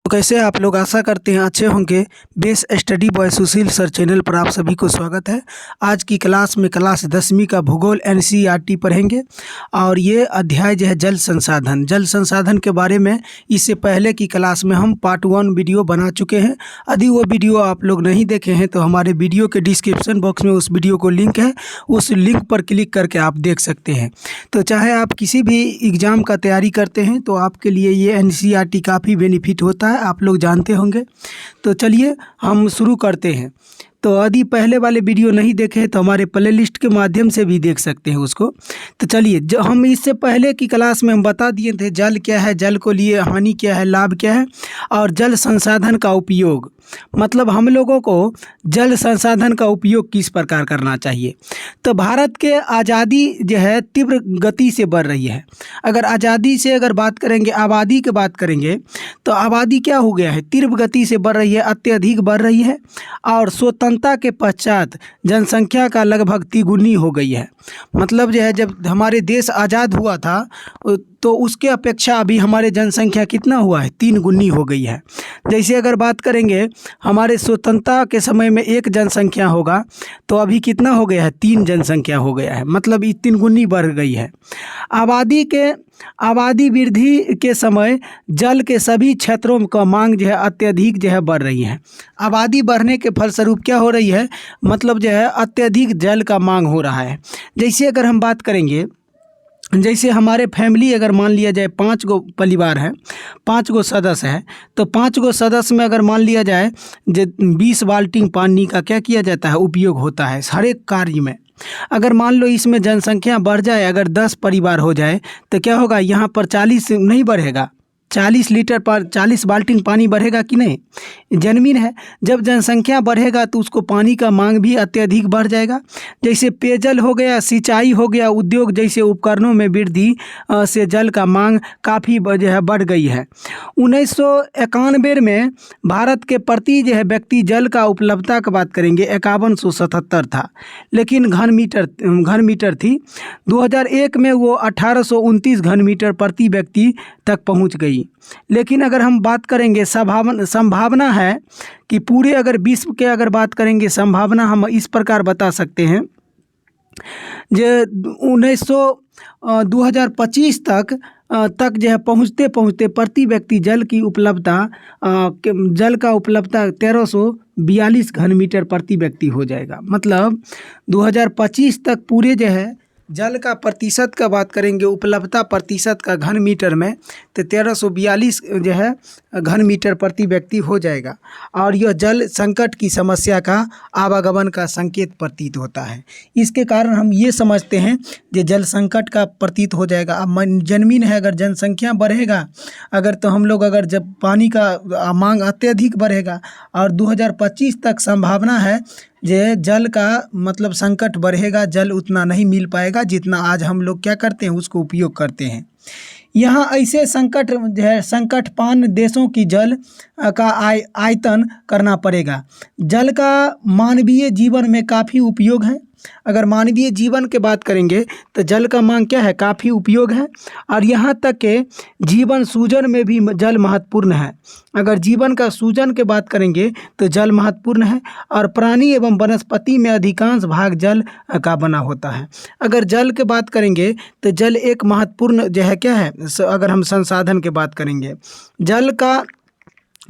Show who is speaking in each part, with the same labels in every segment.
Speaker 1: तो कैसे आप लोग, आशा करते हैं अच्छे होंगे। बेस्ट स्टडी बॉय सुशील सर चैनल पर आप सभी को स्वागत है। आज की क्लास में क्लास 10वीं का भूगोल एनसीईआरटी पढ़ेंगे और ये अध्याय जो है जल संसाधन के बारे में इससे पहले की क्लास में हम पार्ट 1 वीडियो बना चुके हैं। यदि वो वीडियो आप लोग नहीं देखे हैं तो हमारे वीडियो के डिस्क्रिप्शन बॉक्स में उस वीडियो को लिंक है, उस लिंक पर क्लिक करके आप देख सकते हैं। तो चाहे आप किसी भी एग्ज़ाम का तैयारी करते हैं तो आपके लिए ये एनसीईआरटी काफ़ी बेनिफिट होता है, आप लोग जानते होंगे। तो चलिए हम शुरू करते हैं। तो यदि पहले वाले वीडियो नहीं देखे तो हमारे प्लेलिस्ट के माध्यम से भी देख सकते हैं उसको। तो चलिए, जो हम इससे पहले की क्लास में हम बता दिए थे जल क्या है, जल को लिए हानि क्या है, लाभ क्या है और जल संसाधन का उपयोग, मतलब हम लोगों को जल संसाधन का उपयोग किस प्रकार करना चाहिए। तो भारत के आज़ादी जो है तीव्र गति से बढ़ रही है। अगर आज़ादी से अगर बात करेंगे, आबादी की बात करेंगे तो आबादी क्या हो गया है, तीव्र गति से बढ़ रही है, अत्यधिक बढ़ रही है और स्वतंत्रता के पश्चात जनसंख्या का लगभग तिगुनी हो गई है। मतलब जो है जब हमारे देश आज़ाद हुआ था तो उसके अपेक्षा अभी हमारे जनसंख्या कितना हुआ है, 3 गुनी हो गई है। जैसे अगर बात करेंगे हमारे स्वतंत्रता के समय में 1 जनसंख्या होगा तो अभी कितना हो गया है, 3 जनसंख्या हो गया है, मतलब ये 3 गुनी बढ़ गई है। आबादी वृद्धि के समय जल के सभी क्षेत्रों का मांग जो है अत्यधिक जो है बढ़ रही है। आबादी बढ़ने के फलस्वरूप क्या हो रही है, मतलब जो है अत्यधिक जल का मांग हो रहा है। जैसे अगर हम बात करेंगे, जैसे हमारे फैमिली अगर मान लिया जाए 5 गो परिवार है, 5 गो सदस्य है, तो 5 गो सदस्य में अगर मान लिया जाए जो 20 बाल्टी पानी का क्या किया जाता है, उपयोग होता है हर एक कार्य में। अगर मान लो इसमें जनसंख्या बढ़ जाए, अगर 10 परिवार हो जाए तो क्या होगा, यहाँ पर 40 नहीं बढ़ेगा, 40 लीटर पर 40 बाल्टी पानी बढ़ेगा कि नहीं, जन्मीन है। जब जनसंख्या बढ़ेगा तो उसको पानी का मांग भी अत्यधिक बढ़ जाएगा। जैसे पेयजल हो गया, सिंचाई हो गया, उद्योग जैसे उपकरणों में वृद्धि से जल का मांग काफ़ी जो है बढ़ गई है। 1991 में भारत के प्रति जो है व्यक्ति जल का उपलब्धता की बात करेंगे 5177 था, लेकिन घन मीटर थी। 2001 में वो 1829 घन मीटर प्रति व्यक्ति तक पहुंच गई। लेकिन अगर हम बात करेंगे संभावना है कि पूरे अगर विश्व के अगर बात करेंगे संभावना हम इस प्रकार बता सकते हैं जो 2025 तक जो है पहुँचते प्रति व्यक्ति जल का उपलब्धता 1342 घन मीटर प्रति व्यक्ति हो जाएगा। मतलब 2025 तक पूरे जो है जल का प्रतिशत का बात करेंगे, उपलब्धता प्रतिशत का घन मीटर में, तो 1342 जो है घन मीटर प्रति व्यक्ति हो जाएगा। और यह जल संकट की समस्या का आवागमन का संकेत प्रतीत होता है। इसके कारण हम ये समझते हैं कि जल संकट का प्रतीत हो जाएगा। अब जन्मीन है, अगर जनसंख्या बढ़ेगा अगर तो हम लोग अगर जब पानी का मांग अत्यधिक बढ़ेगा और 2025 तक संभावना है जे जल का मतलब संकट बढ़ेगा, जल उतना नहीं मिल पाएगा जितना आज हम लोग क्या करते हैं, उसको उपयोग करते हैं। यहाँ ऐसे संकट जो है संकटपान देशों की जल का आयतन करना पड़ेगा। जल का मानवीय जीवन में काफ़ी उपयोग है। अगर मानवीय जीवन के बात करेंगे तो जल का मांग क्या है, काफ़ी उपयोग है। और यहाँ तक के जीवन सूजन में भी जल महत्वपूर्ण है। अगर जीवन का सूजन के बात करेंगे तो जल महत्वपूर्ण है। और प्राणी एवं वनस्पति में अधिकांश भाग जल का बना होता है। अगर जल के बात करेंगे तो जल एक महत्वपूर्ण जो है क्या है, अगर हम संसाधन की बात करेंगे, जल का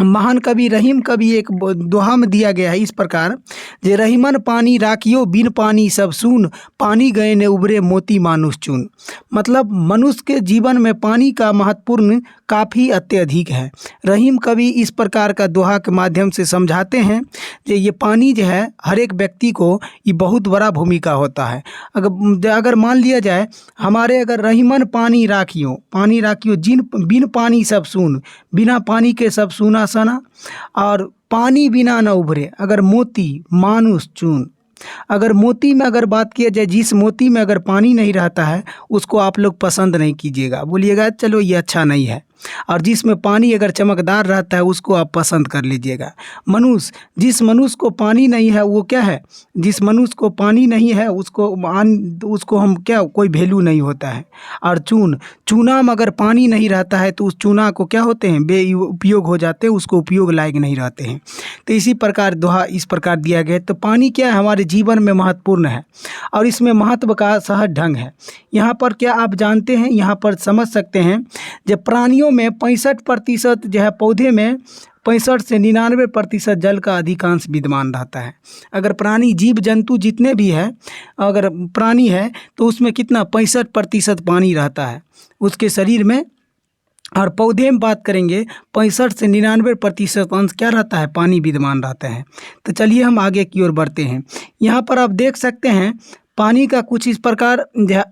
Speaker 1: महान कवि रहीम कवि एक दोहा में दिया गया है इस प्रकार, जे रहीमन पानी राखियो बिन पानी सब सून, पानी गए ने उबरे मोती मानुष चून। मतलब मनुष्य के जीवन में पानी का महत्वपूर्ण काफ़ी अत्यधिक है। रहीम कवि इस प्रकार का दोहा के माध्यम से समझाते हैं कि ये पानी जो है हर एक व्यक्ति को ये बहुत बड़ा भूमिका होता है। अगर मान लिया जाए हमारे अगर रहीमन पानी राखियो जिन बिन पानी सब सून, बिना पानी के सब सूना सना, और पानी बिना न उभरे, अगर मोती मानुष चून। अगर मोती में अगर बात किया जाए, जिस मोती में अगर पानी नहीं रहता है उसको आप लोग पसंद नहीं कीजिएगा, बोलिएगा चलो ये अच्छा नहीं है। और जिसमें पानी अगर चमकदार रहता है उसको आप पसंद कर लीजिएगा। मनुष्य, जिस मनुष्य को पानी नहीं है वो क्या है, जिस मनुष्य को पानी नहीं है उसको हम क्या, कोई वैल्यू नहीं होता है। और चूना में अगर पानी नहीं रहता है तो उस चूना को क्या होते हैं, बे उपयोग हो जाते हैं, उसको उपयोग लायक नहीं रहते हैं। तो इसी प्रकार दोहा इस प्रकार दिया गया है। तो पानी क्या है, हमारे जीवन में महत्वपूर्ण है और इसमें महत्व का सहज ढंग है। यहाँ पर क्या आप जानते हैं, यहाँ पर समझ सकते हैं जब प्राणियों में 65% जो है, पौधे में 65 से 99% जल का अधिकांश विद्यमान रहता है। अगर प्राणी जीव जंतु जितने भी हैं, अगर प्राणी है तो उसमें कितना 65% पानी रहता है उसके शरीर में। और पौधे में बात करेंगे 65 से 99% अंश क्या रहता है, पानी विद्यमान रहता है। तो चलिए हम आगे की ओर बढ़ते हैं। यहाँ पर आप देख सकते हैं पानी का कुछ इस प्रकार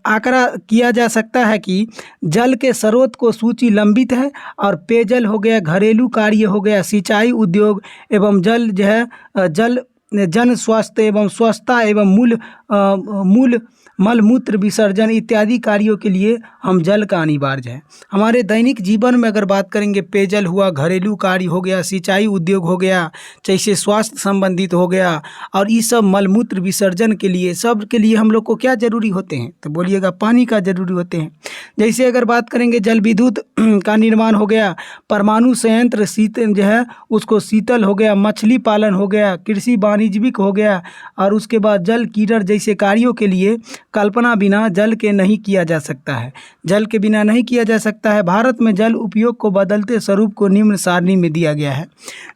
Speaker 1: आंकड़ा किया जा सकता है कि जल के स्रोत को सूची लंबित है और पेयजल हो गया, घरेलू कार्य हो गया, सिंचाई उद्योग एवं जल जो है जन स्वास्थ्य एवं स्वच्छता एवं मूल मलमूत्र विसर्जन इत्यादि कार्यों के लिए हम जल का अनिवार्य है। हमारे दैनिक जीवन में अगर बात करेंगे, पेयजल हुआ, घरेलू कार्य हो गया, सिंचाई उद्योग हो गया, जैसे स्वास्थ्य संबंधित हो गया, और ये सब मलमूत्र विसर्जन के लिए, सब के लिए हम लोग को क्या जरूरी होते हैं, तो बोलिएगा पानी का जरूरी होते हैं। जैसे अगर बात करेंगे जल विद्युत का निर्माण हो गया, परमाणु संयंत्र शीतल जो है उसको शीतल हो गया, मछली पालन हो गया, कृषि वाणिज्यिक हो गया, और उसके बाद जल कीड़र जैसे कार्यों के लिए कल्पना बिना जल के नहीं किया जा सकता है, जल के बिना नहीं किया जा सकता है। भारत में जल उपयोग को बदलते स्वरूप को निम्न सारणी में दिया गया है।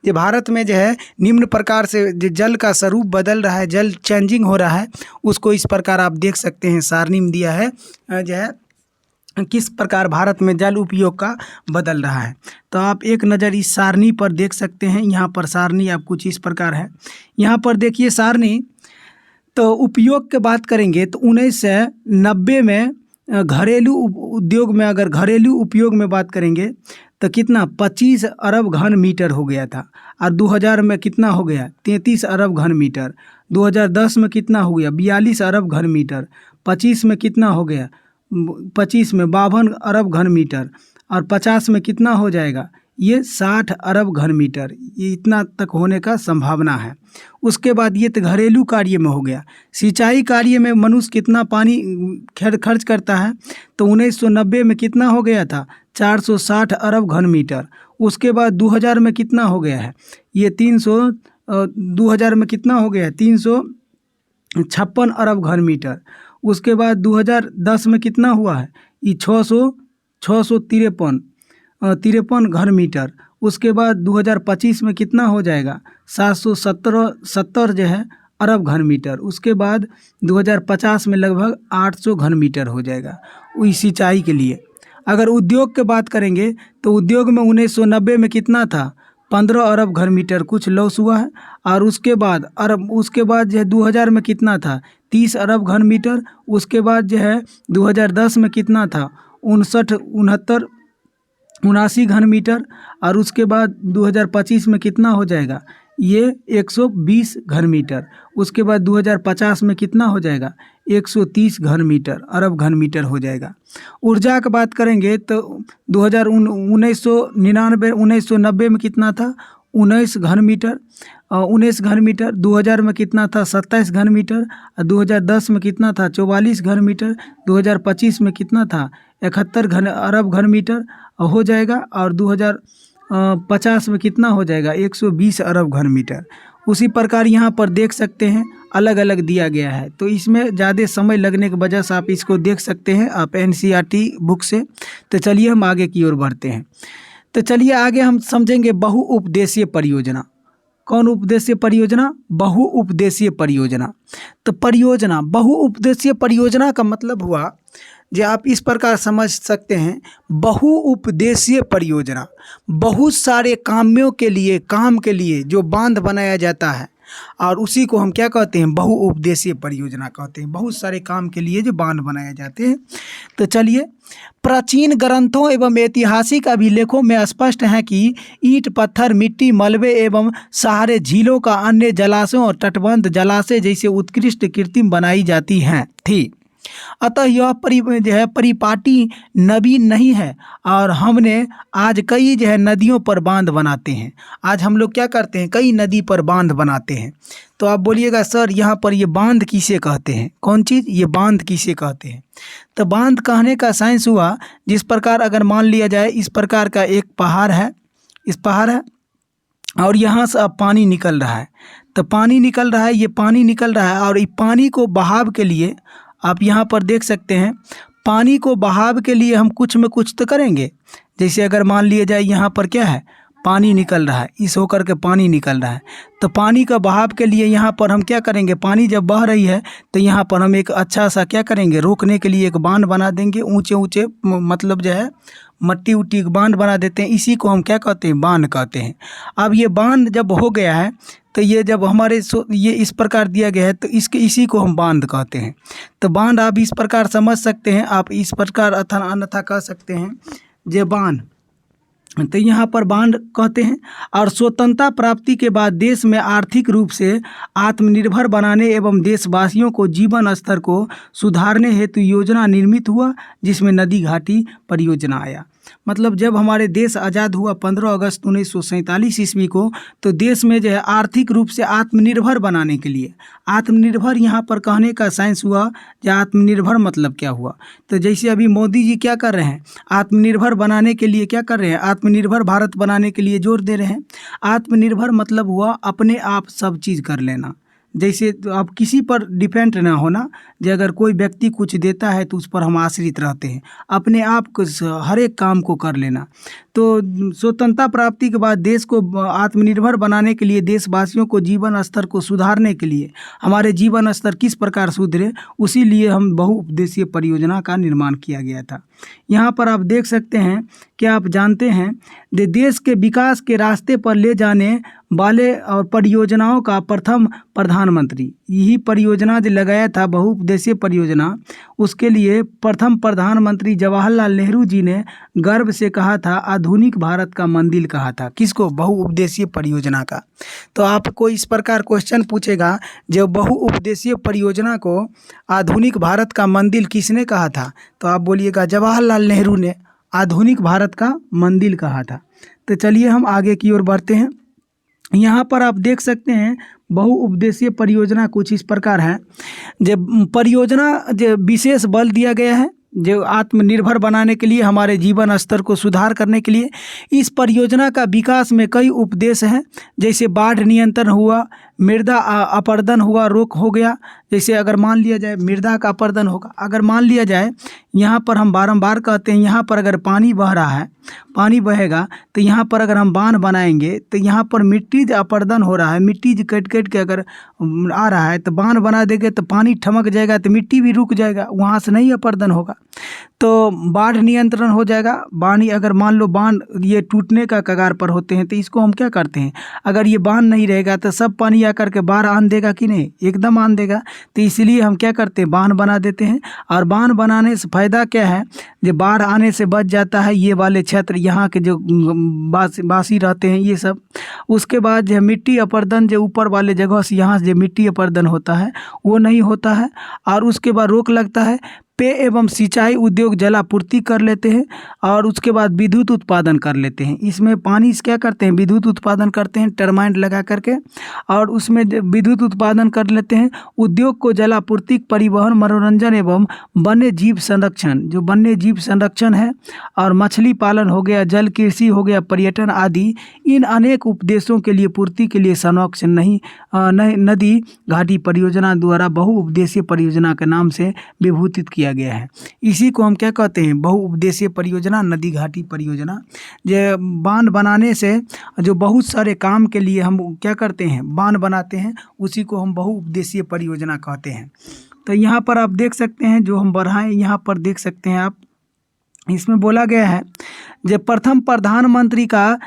Speaker 1: जो भारत में जो है निम्न प्रकार से जो जल का स्वरूप बदल रहा है, जल चेंजिंग हो रहा है, उसको इस प्रकार आप देख सकते हैं सारणी में दिया है जो है किस प्रकार भारत में जल उपयोग का बदल रहा है। तो आप एक नज़र इस सारणी पर देख सकते हैं। यहाँ पर सारणी आप कुछ इस प्रकार है। यहाँ पर देखिए सारणी, तो उपयोग की बात करेंगे तो 1990 में घरेलू उद्योग में, अगर घरेलू उपयोग में बात करेंगे तो कितना 25 अरब घन मीटर हो गया था, और 2000 में कितना हो गया 33 अरब घन मीटर, 2010 में कितना हो गया 42 अरब घन मीटर, 25 में कितना हो गया 25 में 52 अरब घन मीटर, और 50 में कितना हो जाएगा ये 60 अरब घन मीटर, ये इतना तक होने का संभावना है। उसके बाद ये तो घरेलू कार्य में हो गया। सिंचाई कार्य में मनुष्य कितना पानी खर्च करता है, तो 1990 में कितना हो गया था 460 अरब घन मीटर। उसके बाद 2000 में कितना हो गया है ये 2000 में कितना हो गया है 356 अरब घन मीटर। उसके बाद 2010 में कितना हुआ है ये 653 घन मीटर। उसके बाद 2025 में कितना हो जाएगा 770 जो है अरब घन मीटर। उसके बाद 2050 में लगभग 800 घन मीटर हो जाएगा इस सिंचाई के लिए। अगर उद्योग की बात करेंगे तो उद्योग में 1990 में कितना था 15 अरब घन मीटर, कुछ लॉस हुआ है। और उसके बाद जो है 2000 में कितना था 30 अरब घन मीटर। उसके बाद जो है 2010 में कितना था 79 घन मीटर। और उसके बाद 2025 में कितना हो जाएगा ये 120 घन मीटर। उसके बाद 2050 में कितना हो जाएगा 130 घन मीटर, अरब घन मीटर हो जाएगा। ऊर्जा की बात करेंगे तो 1990 में कितना था 19 घन मीटर, 19 घन मीटर। 2000 में कितना था 27 घन मीटर, और 2010 में कितना था 44 घन मीटर। 2025 में कितना था 71 अरब घन मीटर हो जाएगा। और 2050 में कितना हो जाएगा 120 अरब घन मीटर। उसी प्रकार यहाँ पर देख सकते हैं अलग अलग दिया गया है, तो इसमें ज़्यादा समय लगने की वजह से आप इसको देख सकते हैं आप NCERT बुक से। तो चलिए हम आगे की ओर बढ़ते हैं। तो चलिए आगे हम समझेंगे बहुउपदेशीय परियोजना। कौन उपदेशीय परियोजना? बहुउपदेशीय परियोजना। तो परियोजना, बहुउपदेशीय परियोजना का मतलब हुआ जो आप इस प्रकार समझ सकते हैं, बहुउपदेशीय परियोजना बहुत सारे काम के लिए जो बांध बनाया जाता है, और उसी को हम क्या कहते हैं बहुउपदेशीय परियोजना कहते हैं। बहुत सारे काम के लिए जो बांध बनाए जाते हैं। तो चलिए, प्राचीन ग्रंथों एवं ऐतिहासिक अभिलेखों में स्पष्ट है कि ईंट, पत्थर, मिट्टी, मलबे एवं सहारे झीलों का अन्य जलाशयों और तटबंध जलाशय जैसे उत्कृष्ट कृत्रिम बनाई जाती हैं थी। अतः यह जो है परिपाटी नवीन नहीं है। और हमने आज कई जो है नदियों पर बांध बनाते हैं। आज हम लोग क्या करते हैं, कई नदी पर बांध बनाते हैं। तो आप बोलिएगा सर यहाँ पर ये बांध किसे कहते हैं, कौन चीज़, ये बांध किसे कहते हैं। तो बांध कहने का साइंस हुआ, जिस प्रकार अगर मान लिया जाए इस प्रकार का एक पहाड़ है, इस पहाड़ है और यहाँ से अब पानी निकल रहा है। तो पानी निकल रहा है, ये पानी निकल रहा है और इस पानी को बहाव के लिए आप यहाँ पर देख सकते हैं, पानी को बहाव के लिए हम कुछ में कुछ तो करेंगे। जैसे अगर मान लिया जाए यहाँ पर क्या है, पानी निकल रहा है, इस होकर के पानी निकल रहा है। तो पानी का बहाव के लिए यहाँ पर हम क्या करेंगे, पानी जब बह रही है तो यहाँ पर हम एक अच्छा सा क्या करेंगे, रोकने के लिए एक बांध बना देंगे, ऊंचे ऊंचे मतलब जो है मट्टी उट्टी बांध बना देते हैं। इसी को हम क्या कहते हैं, बांध कहते हैं। अब ये बांध जब हो गया है तो ये जब हमारे ये इस प्रकार दिया गया है तो इसी को हम बांध कहते हैं। तो बांध आप इस प्रकार समझ सकते हैं, आप इस प्रकार अन्यथा कह सकते हैं जे बांध, तो यहाँ पर बांध कहते हैं। और स्वतंत्रता प्राप्ति के बाद देश में आर्थिक रूप से आत्मनिर्भर बनाने एवं देशवासियों को जीवन स्तर को सुधारने हेतु योजना निर्मित हुआ, जिसमें नदी घाटी परियोजना आया। मतलब जब हमारे देश आज़ाद हुआ 15 अगस्त 1947 ईस्वी को, तो देश में जो है आर्थिक रूप से आत्मनिर्भर बनाने के लिए, आत्मनिर्भर यहाँ पर कहने का साइंस हुआ कि आत्मनिर्भर मतलब क्या हुआ। तो जैसे अभी मोदी जी क्या कर रहे हैं, आत्मनिर्भर बनाने के लिए क्या कर रहे हैं, आत्मनिर्भर भारत बनाने के लिए जोर दे रहे हैं। आत्मनिर्भर मतलब हुआ अपने आप सब चीज़ कर लेना। जैसे तो आप किसी पर डिपेंड ना होना, जो अगर कोई व्यक्ति कुछ देता है तो उस पर हम आश्रित रहते हैं, अपने आप को हर एक काम को कर लेना। तो स्वतंत्रता प्राप्ति के बाद देश को आत्मनिर्भर बनाने के लिए, देशवासियों को जीवन स्तर को सुधारने के लिए, हमारे जीवन स्तर किस प्रकार सुधरे, उसी लिए हम बहुउद्देशीय परियोजना का निर्माण किया गया था। यहाँ पर आप देख सकते हैं, क्या आप जानते हैं देश के विकास के रास्ते पर ले जाने वाले और परियोजनाओं का प्रथम प्रधानमंत्री, यही परियोजना जो लगाया था बहुउद्देशीय परियोजना, उसके लिए प्रथम प्रधानमंत्री जवाहरलाल नेहरू जी ने गर्व से कहा था आधुनिक भारत का मंदिर कहा था। किसको, बहुउद्देशीय परियोजना का। तो आपको इस प्रकार क्वेश्चन पूछेगा, जो बहुउद्देशीय परियोजना को आधुनिक भारत का मंदिर किसने कहा था, तो आप बोलिएगा जवाहरलाल नेहरू ने आधुनिक भारत का मंदिर कहा था। तो चलिए हम आगे की ओर बढ़ते हैं। यहाँ पर आप देख सकते हैं बहुउद्देशीय परियोजना कुछ इस प्रकार है। जब परियोजना जो विशेष बल दिया गया है, जो आत्मनिर्भर बनाने के लिए, हमारे जीवन स्तर को सुधार करने के लिए, इस परियोजना का विकास में कई उपदेश हैं। जैसे बाढ़ नियंत्रण हुआ, मृदा अपरदन हुआ, रोक हो गया। जैसे अगर मान लिया जाए मृदा का अपरदन होगा, अगर मान लिया जाए यहाँ पर हम बारंबार कहते हैं, यहाँ पर अगर पानी बह रहा है, पानी बहेगा तो यहाँ पर अगर हम बांध बनाएंगे तो यहाँ पर मिट्टी जो अपरदन हो रहा है, मिट्टी जो कट कट के अगर आ रहा है, तो बांध बना देंगे तो पानी ठमक जाएगा, तो मिट्टी भी रुक जाएगा, वहाँ से नहीं अपरदन होगा, तो बाढ़ नियंत्रण हो जाएगा। पानी अगर मान लो बांध ये टूटने का कगार पर होते हैं, तो इसको हम क्या करते हैं, अगर ये बांध नहीं रहेगा तो सब पानी आकर के बाढ़ आन देगा कि नहीं, एकदम आन देगा। तो इसलिए हम क्या करते हैं, बांध बना देते हैं। और बांध बनाने से फ़ायदा क्या है, जो बाढ़ आने से बच जाता है ये वाले क्षेत्र, यहाँ के जो वासी रहते हैं ये सब। उसके बाद जो मिट्टी अपरदन, जो ऊपर वाले जगह से यहाँ से जो मिट्टी अपरदन होता है वो नहीं होता है। और उसके बाद रोक लगता है। पेय एवं सिंचाई उद्योग जलापूर्ति कर लेते हैं और उसके बाद विद्युत उत्पादन कर लेते हैं। इसमें पानी से क्या करते हैं, विद्युत उत्पादन करते हैं टरबाइन लगा करके, और उसमें विद्युत उत्पादन कर लेते हैं। उद्योग को जलापूर्ति, परिवहन, मनोरंजन एवं वन्य जीव संरक्षण, जो वन्य जीव संरक्षण है, और मछली पालन हो गया, जल कृषि हो गया, पर्यटन आदि, इन अनेक उपदेशों के लिए पूर्ति के लिए संरक्षण नहीं नदी घाटी परियोजना द्वारा बहुउद्देशीय परियोजना के नाम से विभूषित किया गया है। इसी को हम क्या कहते हैं, बहुउद्देशीय परियोजना, नदी घाटी परियोजना। जो बांध बनाने से जो बहुत सारे काम के लिए हम क्या करते हैं, बांध बनाते हैं, उसी को हम बहुउद्देशीय परियोजना कहते हैं। तो यहाँ पर आप देख सकते हैं, जो हम बढ़ाएं यहाँ पर देख सकते हैं आप, इसमें बोला गया है जो प्रथम प्रधानमंत्री का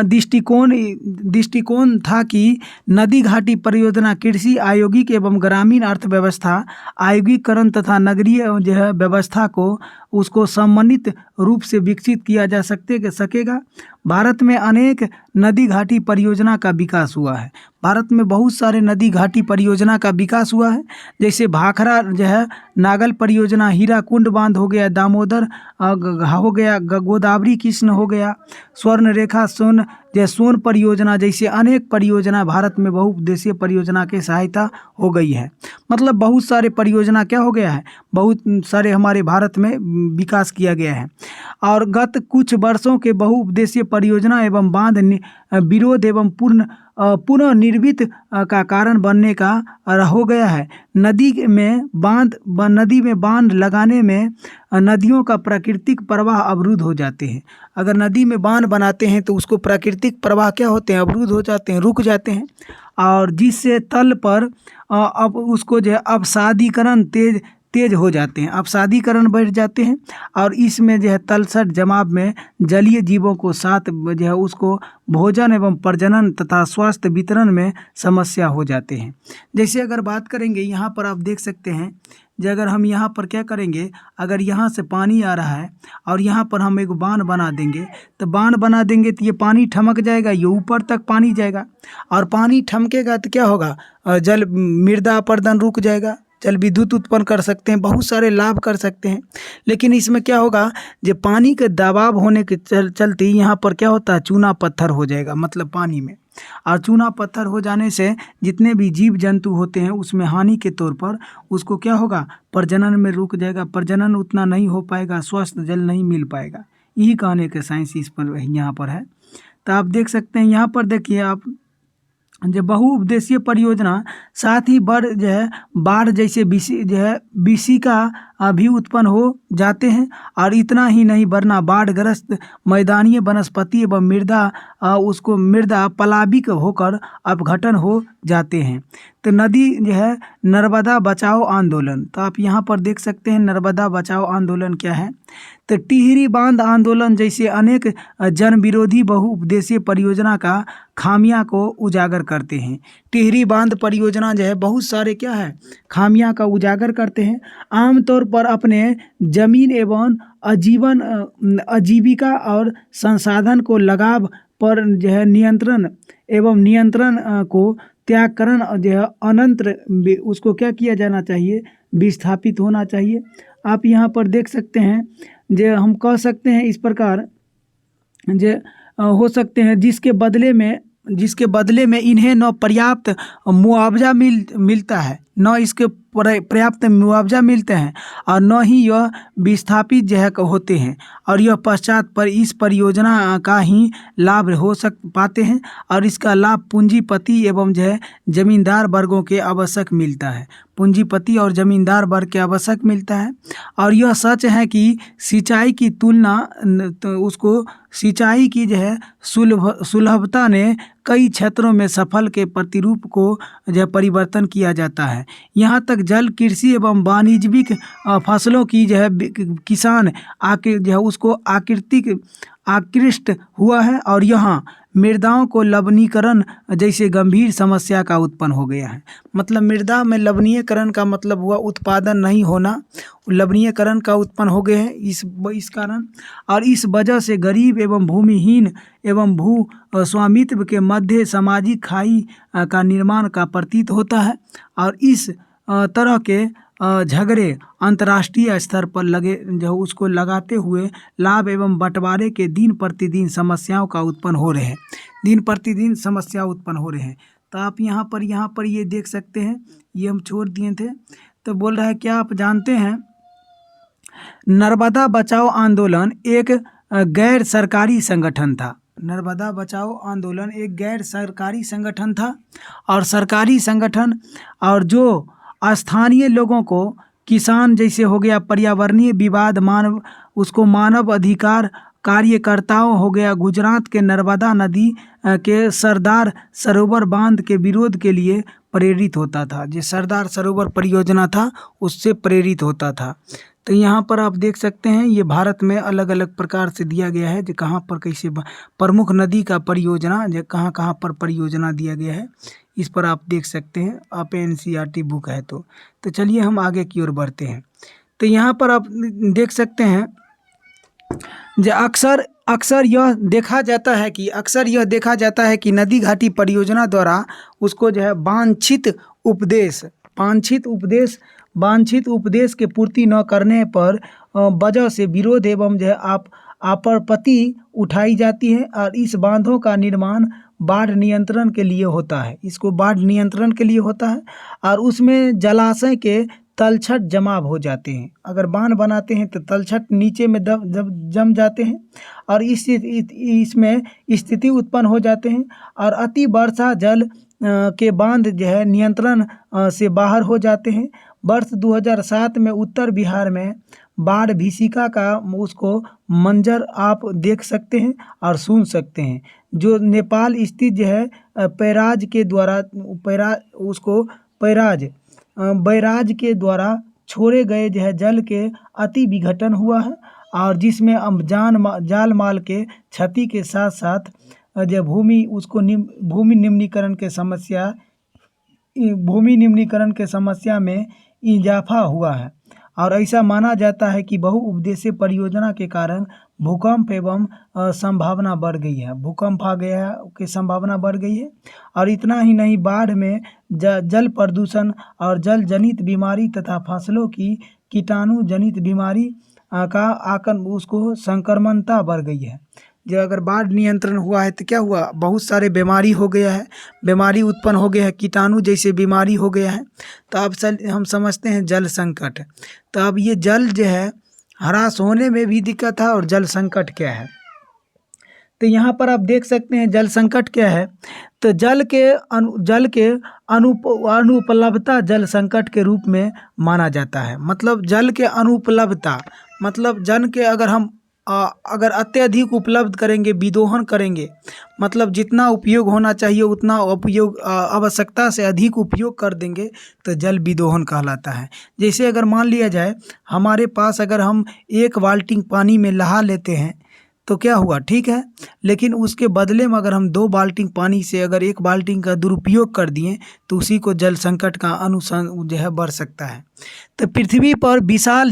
Speaker 1: दृष्टिकोण था कि नदी घाटी परियोजना कृषि आयोगिक एवं ग्रामीण अर्थव्यवस्था आयोगीकरण तथा नगरीय जो है व्यवस्था को उसको समन्वित रूप से विकसित किया जा सकेगा। भारत में अनेक नदी घाटी परियोजना का विकास हुआ है। भारत में बहुत सारे नदी घाटी परियोजना का विकास हुआ है, जैसे भाखड़ा जो है, नागल परियोजना, हीराकुंड बांध हो गया, दामोदर हो गया, गोदावरी कृष्ण हो गया, स्वर्ण रेखा सोन परियोजना जैसे अनेक परियोजना भारत में बहुउद्देशीय परियोजना की सहायता हो गई है। मतलब बहुत सारे परियोजना क्या हो गया है, बहुत सारे हमारे भारत में विकास किया गया है। और गत कुछ वर्षों के बहुउद्देशीय परियोजना एवं बांध विरोध एवं पुनः निर्मित का कारण बनने का हो गया है। नदी में बांध लगाने में नदियों का प्राकृतिक प्रवाह अवरुद्ध हो जाते हैं। अगर नदी में बांध बनाते हैं तो उसको प्राकृतिक प्रवाह क्या होते हैं, अवरुद्ध हो जाते हैं, रुक जाते हैं, और जिससे तल पर अब उसको जो है अवसादीकरण तेज हो जाते हैं, अवसादीकरण बढ़ जाते हैं, और इसमें जो है तलछट जमाव में जलीय जीवों को साथ जो है उसको भोजन एवं प्रजनन तथा स्वास्थ्य वितरण में समस्या हो जाते हैं। जैसे अगर बात करेंगे यहाँ पर आप देख सकते हैं, जो अगर हम यहाँ पर क्या करेंगे, अगर यहाँ से पानी आ रहा है और यहाँ पर हम एक बांध बना देंगे, तो बांध बना देंगे तो ये पानी ठमक जाएगा, ये ऊपर तक पानी जाएगा, और पानी ठमकेगा तो क्या होगा, जल मृदा अपरदन रुक जाएगा, जल विद्युत उत्पन्न कर सकते हैं, बहुत सारे लाभ कर सकते हैं। लेकिन इसमें क्या होगा, जो पानी के दबाव होने के चलते यहाँ पर क्या होता है, चूना पत्थर हो जाएगा, मतलब पानी में, और चूना पत्थर हो जाने से जितने भी जीव जंतु होते हैं उसमें हानि के तौर पर उसको क्या होगा, प्रजनन में रुक जाएगा, प्रजनन उतना नहीं हो पाएगा, स्वस्थ जल नहीं मिल पाएगा। यही कहने के साइंस इस पर यहाँ पर है। तो आप देख सकते हैं यहाँ पर, देखिए आप, जो बहुउद्देशीय परियोजना साथ ही बाढ़ जैसे बीसी का भी उत्पन्न हो जाते हैं, और इतना ही नहीं वरना बाढ़ग्रस्त मैदानीय वनस्पति एवं मृदा प्लावित होकर अपघटन हो जाते हैं। तो नदी जो है, नर्मदा बचाओ आंदोलन, तो आप यहाँ पर देख सकते हैं नर्मदा बचाओ आंदोलन क्या है। तो टिहरी बांध आंदोलन जैसे अनेक जन विरोधी बहुउद्देशीय परियोजना का खामियां को उजागर करते हैं। टिहरी बांध परियोजना जो है बहुत सारे क्या है, खामियां का उजागर करते हैं। आमतौर पर अपने जमीन एवं आजीविका और संसाधन को लगाव पर जो है नियंत्रण को त्यागकरण जो है अनंतर उसको क्या किया जाना चाहिए, विस्थापित होना चाहिए। आप यहाँ पर देख सकते हैं, जो हम कह सकते हैं इस प्रकार जो हो सकते हैं, जिसके बदले में इन्हें न पर्याप्त मुआवजा मिलता है, न इसके पर्याप्त मुआवजा मिलते हैं, और न ही यह विस्थापित जो है होते हैं, और यह पश्चात पर इस परियोजना का ही लाभ पाते हैं, और इसका लाभ पूंजीपति एवं जो है जमींदार वर्गों के आवश्यक मिलता है, पूंजीपति और जमींदार वर्ग के आवश्यक मिलता है। और यह सच है कि सिंचाई की तुलना तो उसको सिंचाई की जो है सुलभता ने कई क्षेत्रों में सफल के प्रतिरूप को जो है परिवर्तन किया जाता है। यहाँ तक जल कृषि एवं वाणिज्यिक फसलों की जो है किसान जो है उसको आकृष्ट हुआ है, और यहाँ मृदाओं को लवणीकरण जैसे गंभीर समस्या का उत्पन्न हो गया है। मतलब मृदा में लवणीकरण का मतलब हुआ उत्पादन नहीं होना, लवणीकरण का उत्पन्न हो गए हैं इस कारण, और इस वजह से गरीब एवं भूमिहीन एवं भू स्वामित्व के मध्य सामाजिक खाई का निर्माण का प्रतीत होता है। और इस तरह के झगड़े अंतर्राष्ट्रीय स्तर पर उसको लगाते हुए लाभ एवं बंटवारे के दिन प्रतिदिन समस्याओं का उत्पन्न हो रहे हैं, दिन प्रतिदिन समस्या उत्पन्न हो रहे हैं। तो आप यहाँ पर ये देख सकते हैं, ये हम छोड़ दिए थे। तो बोल रहा है, क्या आप जानते हैं नर्मदा बचाओ आंदोलन एक गैर सरकारी संगठन था। नर्मदा बचाओ आंदोलन एक गैर सरकारी संगठन था, और सरकारी संगठन और जो स्थानीय लोगों को, किसान जैसे हो गया, पर्यावरणीय विवाद, मानव अधिकार कार्यकर्ताओं हो गया, गुजरात के नर्मदा नदी के सरदार सरोवर बांध के विरोध के लिए प्रेरित होता था। जो सरदार सरोवर परियोजना था उससे प्रेरित होता था। तो यहाँ पर आप देख सकते हैं, ये भारत में अलग अलग प्रकार से दिया गया है, जो कहाँ पर कैसे प्रमुख नदी का परियोजना, जो कहाँ कहाँ पर परियोजना दिया गया है, इस पर आप देख सकते हैं। आप NCERT बुक है तो चलिए हम आगे की ओर बढ़ते हैं। तो यहाँ पर आप देख सकते हैं जो अक्सर यह देखा जाता है कि नदी घाटी परियोजना द्वारा उसको जो है वांछित उपदेश के पूर्ति न करने पर वजह से विरोध एवं जो है आप आपत्ति उठाई जाती है, और इस बांधों का निर्माण बाढ़ नियंत्रण के लिए होता है। और उसमें जलाशय के तलछट जमाव हो जाते हैं। अगर बांध बनाते हैं तो तलछट नीचे में जब जम जाते हैं और इसमें स्थिति उत्पन्न हो जाते हैं, और अति वर्षा जल के बांध जो है नियंत्रण से बाहर हो जाते हैं। वर्ष 2007 में उत्तर बिहार में बाढ़ भीषिका का उसको मंजर आप देख सकते हैं और सुन सकते हैं, जो नेपाल स्थित जो है बैराज के द्वारा छोड़े गए जो है जल के अति विघटन हुआ है, और जिसमें जान माल के क्षति के साथ साथ जो भूमि निम्नीकरण के समस्या में इजाफा हुआ है। और ऐसा माना जाता है कि बहुउद्देशीय परियोजना के कारण भूकंप एवं संभावना बढ़ गई है, की संभावना बढ़ गई है। और इतना ही नहीं, बाढ़ में जल प्रदूषण और जल जनित बीमारी तथा फसलों की कीटाणु जनित बीमारी का उसको संक्रमणता बढ़ गई है। जो अगर बाढ़ नियंत्रण हुआ है तो क्या हुआ, बहुत सारे बीमारी उत्पन्न हो गया है, कीटाणु जैसे बीमारी हो गया है। तो अब हम समझते हैं जल संकट। तो अब ये जल जो है ह्रास होने में भी दिक्कत है, और जल संकट क्या है, तो यहाँ पर आप देख सकते हैं जल संकट क्या है। तो जल के अनुपलब्धता जल संकट के रूप में माना जाता है। मतलब जल के अनुपलब्धता, मतलब जल के अगर अत्यधिक उपलब्ध करेंगे, विदोहन करेंगे, मतलब जितना उपयोग होना चाहिए उतना उपयोग, आवश्यकता से अधिक उपयोग कर देंगे तो जल विदोहन कहलाता है। जैसे अगर मान लिया जाए हमारे पास अगर हम 1 बाल्टी पानी में नहा लेते हैं तो क्या हुआ, ठीक है, लेकिन उसके बदले में अगर हम 2 बाल्टी पानी से अगर 1 बाल्टी का दुरुपयोग कर दिए तो उसी को जल संकट का जो है बढ़ सकता है। तो पृथ्वी पर विशाल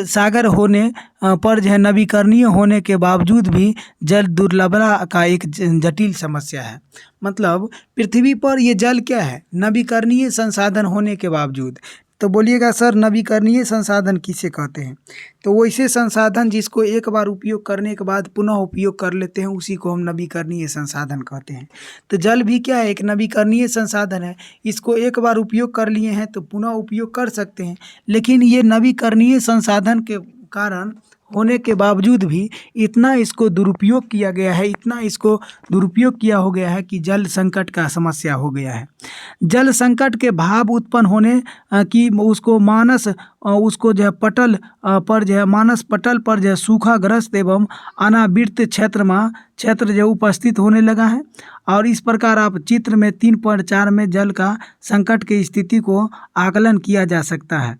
Speaker 1: सागर होने पर जो है नवीकरणीय होने के बावजूद भी जल दुर्लभता का एक जटिल समस्या है। मतलब पृथ्वी पर ये जल क्या है, नवीकरणीय संसाधन होने के बावजूद। तो बोलिएगा सर नवीकरणीय संसाधन किसे कहते हैं, तो वैसे संसाधन जिसको एक बार उपयोग करने के बाद पुनः उपयोग कर लेते हैं उसी को हम नवीकरणीय संसाधन कहते हैं। तो जल भी क्या है, एक नवीकरणीय संसाधन है। इसको एक बार उपयोग कर लिए हैं तो पुनः उपयोग कर सकते हैं, लेकिन ये नवीकरणीय संसाधन के कारण होने के बावजूद भी इतना इसको दुरुपयोग किया हो गया है कि जल संकट का समस्या हो गया है। जल संकट के भाव उत्पन्न होने की उसको उसको जो है मानस पटल पर जो है सूखाग्रस्त एवं अनावृत क्षेत्र जो उपस्थित होने लगा है। और इस प्रकार आप चित्र में 3.4 में जल का संकट की स्थिति को आकलन किया जा सकता है।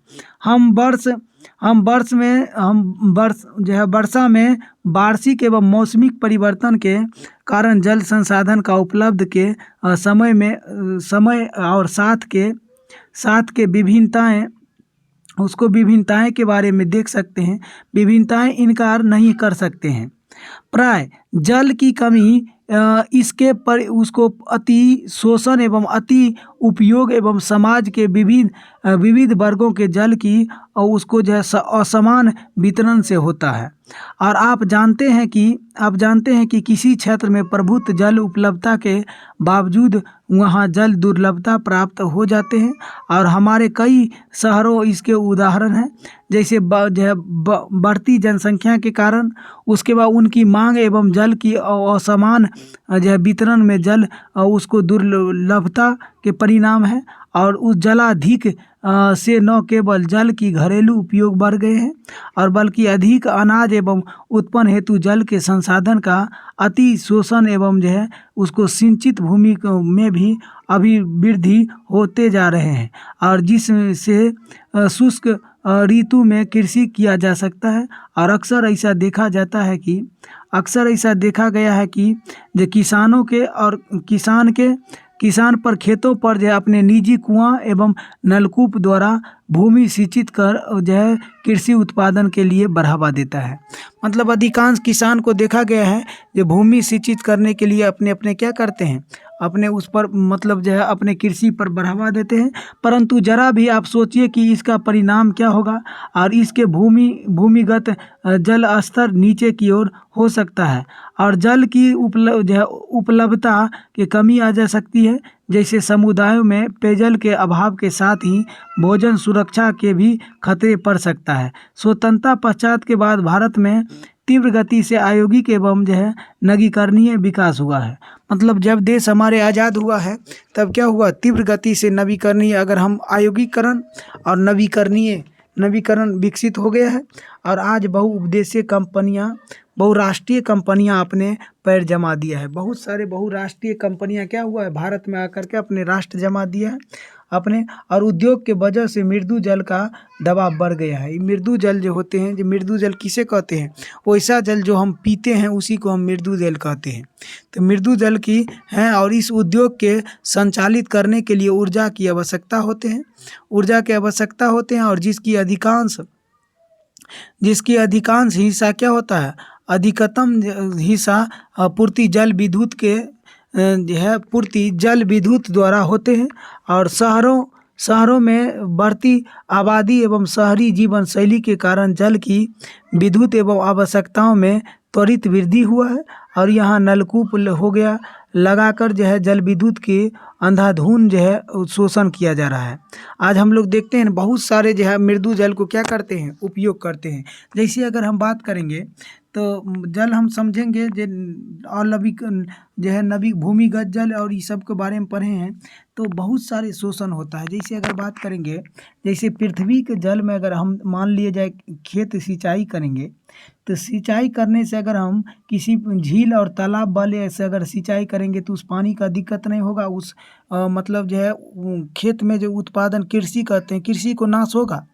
Speaker 1: वर्षा में वार्षिक एवं मौसमिक परिवर्तन के कारण जल संसाधन का उपलब्ध के समय और साथ के विभिन्नताएं के बारे में देख सकते हैं। विभिन्नताएं इनकार नहीं कर सकते हैं। प्राय जल की कमी उसको अति शोषण एवं अति उपयोग एवं समाज के विविध वर्गों के जल की उसको जो है असमान वितरण से होता है। और आप जानते हैं कि किसी क्षेत्र में प्रभुत्व जल उपलब्धता के बावजूद वहाँ जल दुर्लभता प्राप्त हो जाते हैं। और हमारे कई शहरों इसके उदाहरण हैं, जैसे बढ़ती जनसंख्या के कारण, उसके बाद उनकी मांग एवं जल की असमान जो है वितरण में जल उसको दुर्लभता के परिणाम है। और उस जलाधिक से न केवल जल की घरेलू उपयोग बढ़ गए हैं और बल्कि अधिक अनाज एवं उत्पन्न हेतु जल के संसाधन का अति शोषण एवं जो है उसको सिंचित भूमि में भी अभी वृद्धि होते जा रहे हैं। और जिससे शुष्क ऋतु में कृषि किया जा सकता है। और अक्सर ऐसा देखा गया है कि जो किसान पर खेतों पर जो अपने निजी कुआं एवं नलकूप द्वारा भूमि सिंचित कर जो है कृषि उत्पादन के लिए बढ़ावा देता है। मतलब अधिकांश किसान को देखा गया है जो भूमि सिंचित करने के लिए अपने अपने क्या करते हैं, अपने उस पर मतलब जो है अपने कृषि पर बढ़ावा देते हैं। परंतु जरा भी आप सोचिए कि इसका परिणाम क्या होगा, और इसके भूमिगत जल स्तर नीचे की ओर हो सकता है, और जल की उपलब्धता की कमी आ जा सकती है। जैसे समुदायों में पेयजल के अभाव के साथ ही भोजन सुरक्षा के भी खतरे पड़ सकता है। स्वतंत्रता पश्चात के बाद भारत में तीव्र गति से औद्योगिक एवं जो है नवीकरणीय विकास हुआ है। मतलब जब देश हमारे आज़ाद हुआ है तब क्या हुआ, तीव्र गति से नवीकरणीय, अगर हम औद्योगिकरण और नवीकरण विकसित हो गया है, और आज बहुउद्देशीय कंपनियां, बहुराष्ट्रीय कंपनियां अपने पैर जमा दिया है। बहुत सारे बहुराष्ट्रीय कंपनियां क्या हुआ है, भारत में आकर के अपने राष्ट्र जमा दिया है अपने, और उद्योग के वजह से मृदु जल का दबाव बढ़ गया है। ये मृदु जल जो होते हैं, जो मृदु जल किसे कहते हैं, वैसा जल जो हम पीते हैं उसी को हम मृदु जल कहते हैं। तो मृदु जल की हैं, और इस उद्योग के संचालित करने के लिए ऊर्जा की आवश्यकता होते हैं, और जिसकी अधिकांश हिस्सा क्या होता है, अधिकतम हिस्सा पूर्ति जल विद्युत के जो है पूर्ति जल विद्युत द्वारा होते हैं। और शहरों में बढ़ती आबादी एवं शहरी जीवन शैली के कारण जल की विद्युत एवं आवश्यकताओं में त्वरित वृद्धि हुआ है, और यहाँ नलकूप हो गया लगाकर जो है जल विद्युत के अंधाधुंध जो है शोषण किया जा रहा है। आज हम लोग देखते हैं बहुत सारे जो है मृदु जल को क्या करते हैं, उपयोग करते हैं। जैसे अगर हम बात करेंगे तो जल हम समझेंगे और जो है नवी भूमिगत जल और इस सब के बारे में पढ़े हैं, तो बहुत सारे शोषण होता है। जैसे अगर बात करेंगे, जैसे पृथ्वी के जल में अगर हम मान लिए जाए खेत सिंचाई करेंगे, तो सिंचाई करने से अगर हम किसी झील और तालाब वाले से अगर सिंचाई करेंगे तो उस पानी का दिक्कत नहीं होगा। उस मतलब जो है खेत में जो उत्पादन कृषि करते हैं, कृषि को नाश होगा,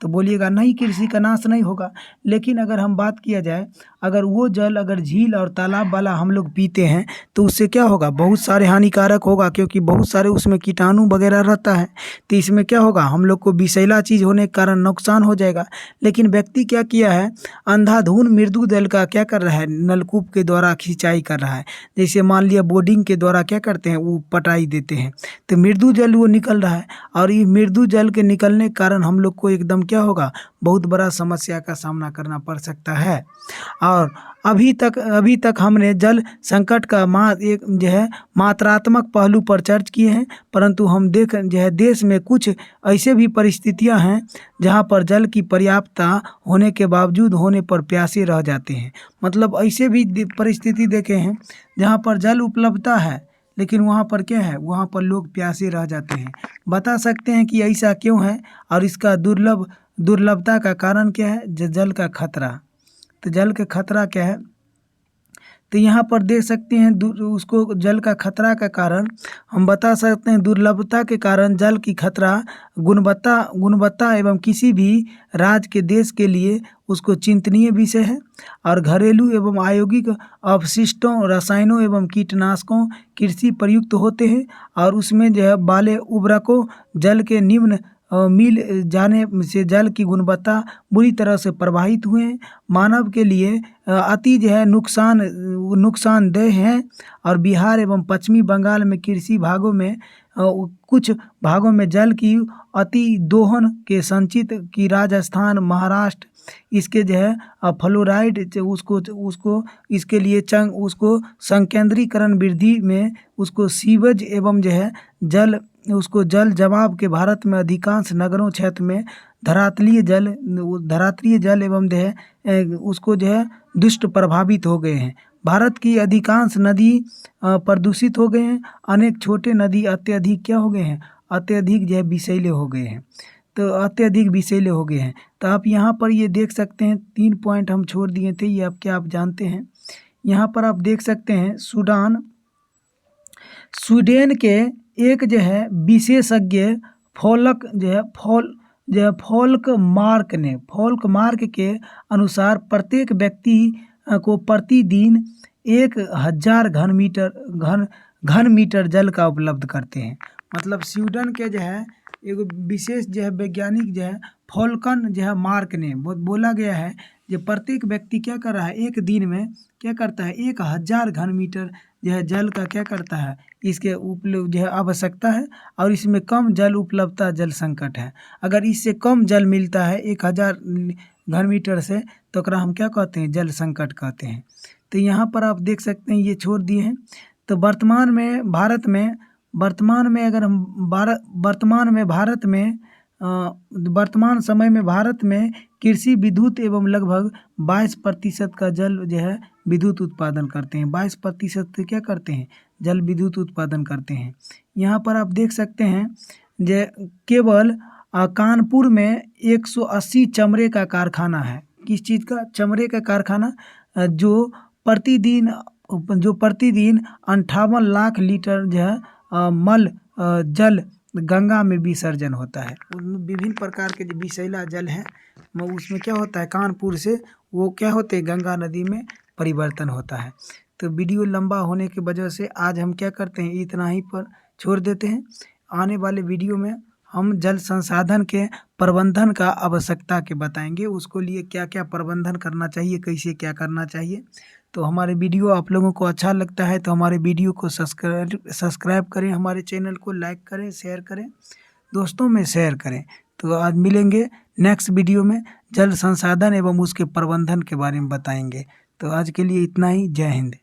Speaker 1: तो बोलिएगा नहीं, कृषि का नाश नहीं होगा। लेकिन अगर हम बात किया जाए, अगर वो जल अगर झील और तालाब वाला हम लोग पीते हैं तो उससे क्या होगा, बहुत सारे हानिकारक होगा, क्योंकि बहुत सारे उसमें कीटाणु वगैरह रहता है। तो इसमें क्या होगा, हम लोग को विषैला चीज़ होने के कारण नुकसान हो जाएगा। लेकिन व्यक्ति क्या किया है, अंधाधुंध मृदु जल का क्या कर रहा है, नलकूप के द्वारा सिंचाई कर रहा है। जैसे मान लिया बोर्डिंग के द्वारा क्या करते हैं, वो पटाई देते हैं, तो मृदु जल वो निकल रहा है। और ये मृदु जल के निकलने के कारण हम लोग को एकदम क्या होगा, बहुत बड़ा समस्या का सामना करना पड़ सकता है। और अभी तक हमने जल संकट का एक जो है मात्रात्मक पहलू पर चर्चा किए हैं, परंतु हम जो है देश में कुछ ऐसे भी परिस्थितियां हैं जहां पर जल की पर्याप्तता होने के बावजूद होने पर प्यासे रह जाते हैं। मतलब ऐसे भी परिस्थिति देखे हैं जहां पर जल उपलब्धता है, लेकिन वहाँ पर क्या है, वहाँ पर लोग प्यासे रह जाते हैं। बता सकते हैं कि ऐसा क्यों है, और इसका दुर्लभता का कारण क्या है, जल का खतरा। तो जल का खतरा क्या है, तो यहाँ पर देख सकते हैं उसको जल का खतरा का कारण हम बता सकते हैं। दुर्लभता के कारण जल की खतरा गुणवत्ता एवं किसी भी राज्य के देश के लिए उसको चिंतनीय विषय है। और घरेलू एवं औद्योगिक अपशिष्टों, रसायनों एवं कीटनाशकों कृषि प्रयुक्त होते हैं, और उसमें जो है वाले उर्वरकों जल के निम्न मिल जाने से जल की गुणवत्ता बुरी तरह से प्रभावित हुए हैं। मानव के लिए अति जो है नुकसानदेह हैं। और बिहार एवं पश्चिमी बंगाल में कृषि भागों में कुछ भागों में जल की अति दोहन के संचित की राजस्थान, महाराष्ट्र इसके जो है फ्लोराइड उसको इसके लिए उसको संकेंद्रीकरण वृद्धि में उसको सीवेज एवं जो है जल जवाब के भारत में अधिकांश नगरों क्षेत्र में धरातलीय जल एवं जो है उसको जो है दुष्ट प्रभावित हो गए हैं। भारत की अधिकांश नदी प्रदूषित हो गए हैं। अनेक छोटे नदी अत्यधिक क्या हो गए हैं, अत्यधिक जो है विषैले हो गए हैं। तो आप यहाँ पर ये देख सकते हैं, 3 पॉइंट हम छोड़ दिए थे, ये अब क्या आप जानते हैं। यहाँ पर आप देख सकते हैं स्वीडन के एक जो है विशेषज्ञ फोल्क मार्क के अनुसार प्रत्येक व्यक्ति को प्रतिदिन 1000 घन मीटर जल का उपलब्ध करते हैं। मतलब स्वीडन के जो है एगो विशेष जो है वैज्ञानिक जो है फॉल्कन जो है मार्क ने बोला गया है जो प्रत्येक व्यक्ति क्या कर रहा है, एक दिन में क्या करता है, 1000 घन मीटर जो है जल का क्या करता है, इसके उपलब्ध जो है आवश्यकता है। और इसमें कम जल उपलब्धता जल संकट है। अगर इससे कम जल मिलता है 1000 घन मीटर से, तो ओकरा हम क्या कहते हैं, जल संकट कहते हैं। तो यहाँ पर आप देख सकते हैं ये छोड़ दिए हैं। तो वर्तमान में भारत में अगर हम वर्तमान समय में भारत में कृषि विद्युत एवं लगभग 22% का जल जो है विद्युत उत्पादन करते हैं। 22% क्या करते हैं, जल विद्युत उत्पादन करते हैं। यहाँ पर आप देख सकते हैं जे केवल कानपुर में 180 चमड़े का कारखाना है। किस चीज़ का, चमड़े का कारखाना, जो प्रतिदिन 58 लाख लीटर जो है मल जल गंगा में विसर्जन होता है। उनमें विभिन्न प्रकार के जो विषैला जल है उसमें क्या होता है, कानपुर से वो क्या होते हैं, गंगा नदी में परिवर्तन होता है। तो वीडियो लंबा होने की वजह से आज हम क्या करते हैं, इतना ही पर छोड़ देते हैं। आने वाले वीडियो में हम जल संसाधन के प्रबंधन का आवश्यकता के बताएंगे, उसको लिए क्या क्या प्रबंधन करना चाहिए, कैसे क्या करना चाहिए। तो हमारे वीडियो आप लोगों को अच्छा लगता है तो हमारे वीडियो को सब्सक्राइब करें, हमारे चैनल को लाइक करें, शेयर करें, दोस्तों में शेयर करें। तो आज मिलेंगे नेक्स्ट वीडियो में, जल संसाधन एवं उसके प्रबंधन के बारे में बताएंगे। तो आज के लिए इतना ही। जय हिंद।